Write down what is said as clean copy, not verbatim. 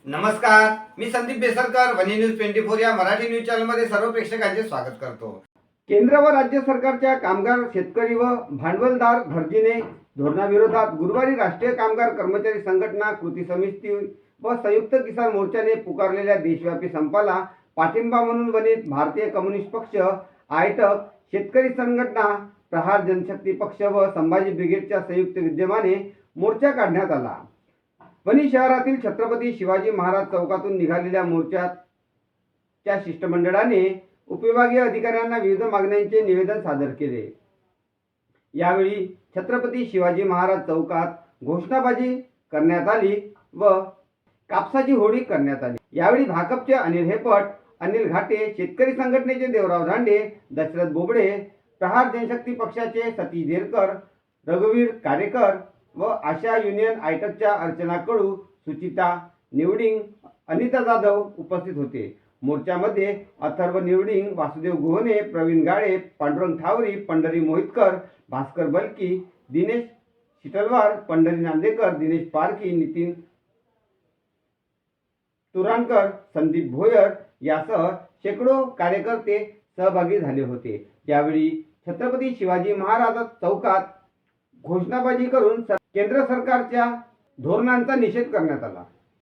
नमस्कार, मी संदीप बेसरकर, वनी न्यूज 24 या मराठी न्यूज चॅनलमध्ये सर्व प्रेक्षकांचे स्वागत करतो। केंद्र व राज्य सरकारच्या कामगार, शेतकरी व भांडवलदार खर्जीने धोरणाविरोधात गुरुवारी राष्ट्रीय कामगार कर्मचारी संघटना, कृती समिती व संयुक्त किसान मोर्चाने पुकारलेल्या देशव्यापी संपाला पाठिंबा म्हणून वनीत भारतीय कम्युनिस्ट पक्ष, आयटक, शेतकरी संघटना, प्रहार जनशक्ती पक्ष व संभाजी ब्रिगेडच्या संयुक्त विद्यमाने मोर्चा काढण्यात आला। वनी शहरातील छत्रपती शिवाजी महाराज चौकातून निघालेल्या मोर्चाच्या शिष्टमंडळाने उपविभागीय अधिकाऱ्यांना विविध मागण्यांचे निवेदन सादर केले। यावेळी छत्रपती शिवाजी महाराज चौकात घोषणाबाजी करण्यात आली व कापसाची होळी करण्यात आली। यावेळी भाकपचे अनिल हेपट, अनिल घाटे, शेतकरी संघटनेचे देवराव धांडे, दशरथ बोबडे, प्रहार जनशक्ती पक्षाचे सतीश देरकर, रघुवीर कारेकर व आशा युनियन आयटकच्या अर्चना कडू, सुचिता निवडिंग, अनिता जाधव उपस्थित होते। मोर्चामध्ये अथर्व निवडिंग, वासुदेव गोहने, प्रवीण गाळे, पांडुरंग ठावरी, पंढरी मोहितकर, भास्कर बलकी, दिनेश शिटलवार, पंढरी नांदेकर, दिनेश पारखी, नितीन तुराणकर, संदीप भोयर यासह शेकडो कार्यकर्ते सहभागी झाले होते। यावेळी छत्रपती शिवाजी महाराज चौकात घोषणाबाजी करून केंद्र सरकारच्या धोरणांचा निषेध करण्यात आला।